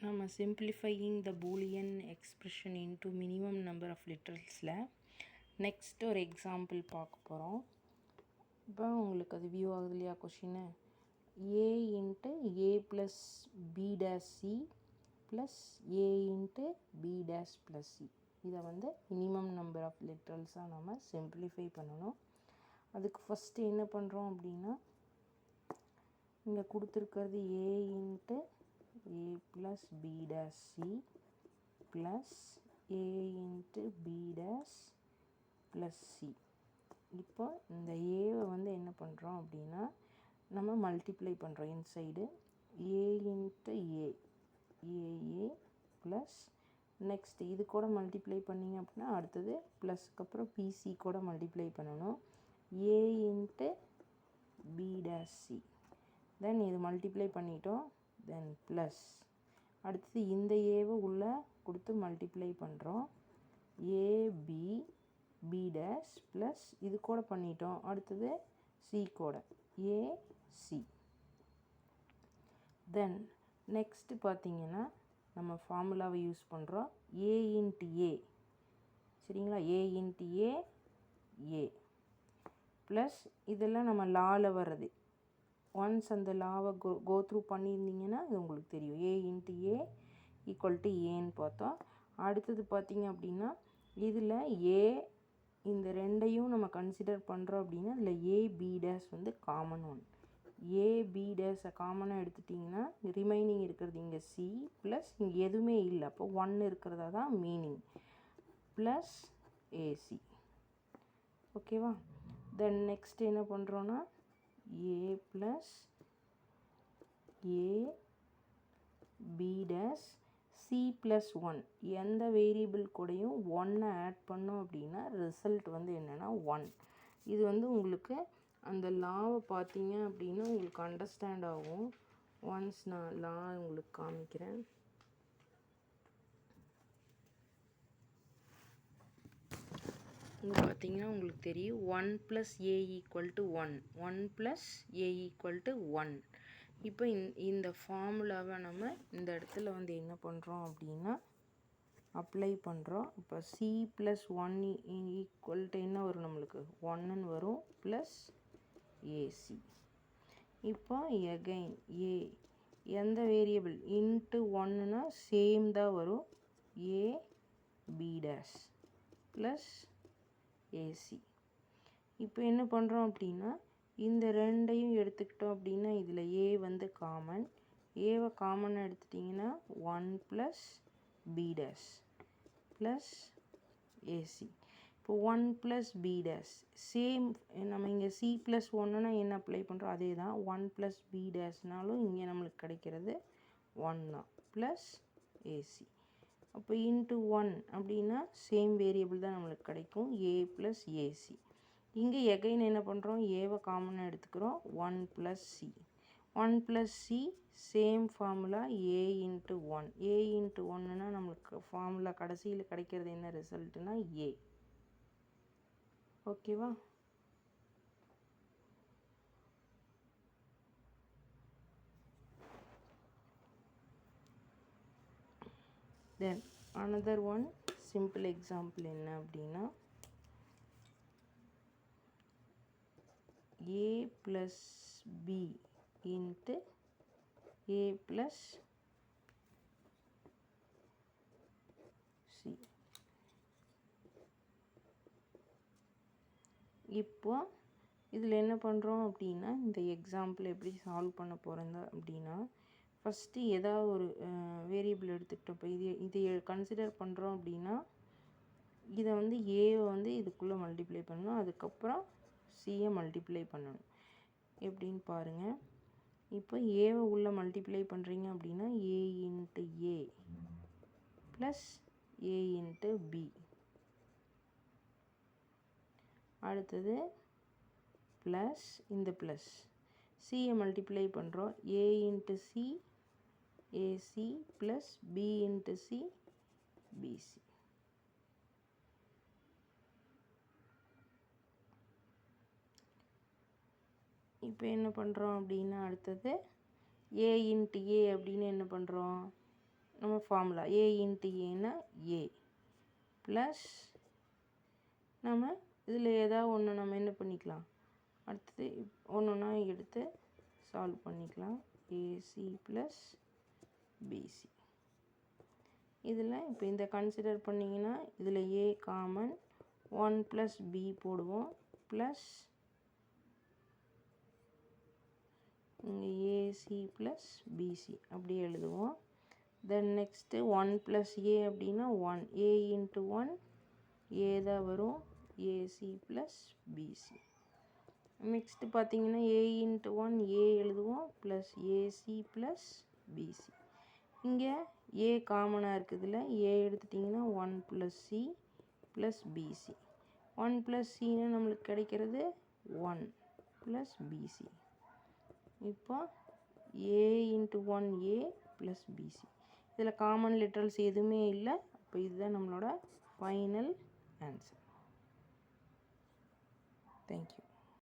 நம்ம simplifying the boolean expression into minimum number of literalsல next ஒரு எக்ஸாம்பிள் பார்க்க போகிறோம். இப்போ உங்களுக்கு அது வியூ ஆகுது இல்லையா கொஷின்னு, a into a plus B dash C plus a into B dash plus C, இதை வந்து மினிமம் நம்பர் ஆஃப் லிட்ரல்ஸாக நம்ம சிம்பிளிஃபை பண்ணணும். அதுக்கு ஃபஸ்ட்டு என்ன பண்ணுறோம் அப்படின்னா, இங்கே கொடுத்துருக்கிறது a into a plus b dash c plus a into b dash plus c. இப்போ இந்த ஏவை வந்து என்ன பண்ணுறோம் அப்படின்னா, நம்ம மல்டிப்ளை பண்ணுறோம் inside a into a A A plus next இது கூட மல்டிப்ளை பண்ணிங்க அப்படின்னா அடுத்தது ப்ளஸ்க்கு அப்புறம் பிசி கூட மல்டிப்ளை பண்ணணும், a into b dash c. தென் இது மல்டிப்ளை பண்ணிட்டோம், தென் ப்ளஸ் அடுத்தது இந்த ஏவை உள்ளே கொடுத்து மல்டிப்ளை பண்ணுறோம், ஏபி பி டேஷ் ப்ளஸ் இது கூட பண்ணிட்டோம், அடுத்தது சி கூட ஏசி. தென் நெக்ஸ்ட்டு பார்த்திங்கன்னா நம்ம ஃபார்முலாவை யூஸ் பண்ணுறோம், ஏ இன்ட்டு ஏ, சரிங்களா, ஏ இன்ட்டு ஏ ஏ ப்ளஸ் இதெல்லாம் நம்ம லாவில் வர்றது. ஒன்ஸ் அந்த லாவை கோ த்ரூ பண்ணியிருந்தீங்கன்னா இது உங்களுக்கு தெரியும், ஏ இன்ட்டு ஏ ஈக்குவல் டு ஏன்னு பார்த்தோம். அடுத்தது பார்த்திங்க அப்படின்னா இதில் ஏ இந்த ரெண்டையும் நம்ம கன்சிடர் பண்ணுறோம் அப்படின்னா இதில் ஏ பி டேஷ் வந்து காமன் ஒன். ஏ பி டேஷை காமனாக எடுத்துட்டிங்கன்னா ரிமைனிங் இருக்கிறது இங்கே சி ப்ளஸ் இங்கே எதுவுமே இல்லை, அப்போ 1 இருக்கிறதா தான் மீனிங், ப்ளஸ் ஏசி. ஓகேவா? தென் நெக்ஸ்ட் என்ன பண்ணுறோன்னா a plus a b dash c plus 1, எந்த வேரியபிள் கூடயும் 1 ஆட் பண்ணோம் அப்படின்னா ரிசல்ட் வந்து என்னென்னா 1. இது வந்து உங்களுக்கு அந்த லாவை பார்த்தீங்க அப்படின்னா உங்களுக்கு அண்டர்ஸ்டாண்ட் ஆகும். ஒன்ஸ் நான் லா உங்களுக்கு காமிக்கிறேன். இங்கே பார்த்தீங்கன்னா உங்களுக்கு தெரியும் 1 plus A equal to 1, 1 plus A equal to 1. இப்போ இந்த ஃபார்முலாவை நம்ம இந்த இடத்துல வந்து என்ன பண்ணுறோம் அப்படின்னா அப்ளை பண்ணுறோம். இப்போ சி ப்ளஸ் 1 ஈக்குவல் டு என்ன வரும் நம்மளுக்கு 1ன்னு வரும், ப்ளஸ் ஏசி. இப்போ எகைன் ஏ எந்த வேரியபிள் இன்ட்டு 1ன்னா சேம் தான் வரும், ஏ பி டேஷ் ப்ளஸ் ஏசி. இப்போ என்ன பண்ணுறோம் அப்படின்னா இந்த ரெண்டையும் எடுத்துக்கிட்டோம் அப்படின்னா இதில் ஏ வந்து காமன், ஏவை காமனாக எடுத்துட்டிங்கன்னா 1 plus B dash plus AC. இப்போ 1 ப்ளஸ் பி டேஷ் சேம், நம்ம இங்கே சி ப்ளஸ் 1ன்னா என்ன அப்ளை பண்ணுறோம் அதே தான், 1 ப்ளஸ் பி டேஷ்னாலும் இங்கே நம்மளுக்கு கிடைக்கிறது 1 தான், ப்ளஸ் ஏசி. அப்போ இன்ட்டு 1 அப்படின்னா சேம் வேரியபிள் தான் நம்மளுக்கு கிடைக்கும், ஏ ப்ளஸ் ஏசி. இங்கே எகைன் என்ன பண்ணுறோம், ஏவை காமனாக எடுத்துக்கிறோம், 1 plus C. 1 plus C same formula A into 1, A into 1ன்னா நம்மளுக்கு ஃபார்முலா கடைசியில் கிடைக்கிறது என்ன ரிசல்ட்டுனா ஏ. ஓகேவா? Then another one simple example என்ன அப்படின்னா, a plus b into a plus c. இப்போ இதில் என்ன பண்ணுறோம் அப்படின்னா இந்த எக்ஸாம்பிள் எப்படி சால்வ் பண்ண போகிறோம் அப்படின்னா, ஃபஸ்ட்டு ஏதாவது ஒரு வேரியபிள் எடுத்துக்கிட்டோம். இப்போ இதை கன்சிடர் பண்ணுறோம் அப்படின்னா இதை வந்து ஏவை வந்து இதுக்குள்ளே மல்டிப்ளை பண்ணணும், அதுக்கப்புறம் சியை மல்டிப்ளை பண்ணணும். எப்படின்னு பாருங்கள். இப்போ ஏவை உள்ளே மல்டிப்ளை பண்ணுறீங்க அப்படின்னா A into A plus A into B, அடுத்தது ப்ளஸ் இந்த ப்ளஸ் சியை மல்டிப்ளை பண்ணுறோம், A into C AC plus B into C BC. இப்போ என்ன பண்ணுறோம் அப்படின்னா அடுத்தது ஏ இன்ட்டு ஏ அப்படின்னு என்ன பண்ணுறோம், நம்ம ஃபார்முலா ஏ இன்ட்டு ஏன்னா ஏ ப்ளஸ் நம்ம இதில் ஏதாவது ஒன்று நம்ம என்ன பண்ணிக்கலாம், அடுத்தது ஒன்று ஒன்றா எடுத்து சால்வ் பண்ணிக்கலாம். AC plus BC. இதில் இப்போ இந்த கன்சிடர் பண்ணிங்கன்னா இதில் ஏ காமன் 1 ப்ளஸ் பி போடுவோம் ப்ளஸ் இங்கே ஏசி ப்ளஸ் பிசி அப்படி எழுதுவோம். தென் நெக்ஸ்ட்டு 1 ப்ளஸ் ஏ அப்படின்னா 1 ஏ இன்ட்டு 1 ஏ தான் வரும் ஏசி ப்ளஸ் பிசி. நெக்ஸ்ட்டு பார்த்தீங்கன்னா ஏ இன்ட்டு 1 ஏ எழுதுவோம் ப்ளஸ் ஏசி ப்ளஸ் பிசி. இங்கே ஏ காமனாக இருக்குதுல ஏ எடுத்துட்டிங்கன்னா 1 plus C plus BC. 1 plus சின்னா நம்மளுக்கு கிடைக்கிறது 1 ப்ளஸ் பிசி. இப்போ A into 1 A plus BC. இதில் காமன் லிட்ரல்ஸ் எதுவுமே இல்லை. அப்போ இதுதான் நம்மளோட ஃபைனல் ஆன்சர். தேங்க்யூ.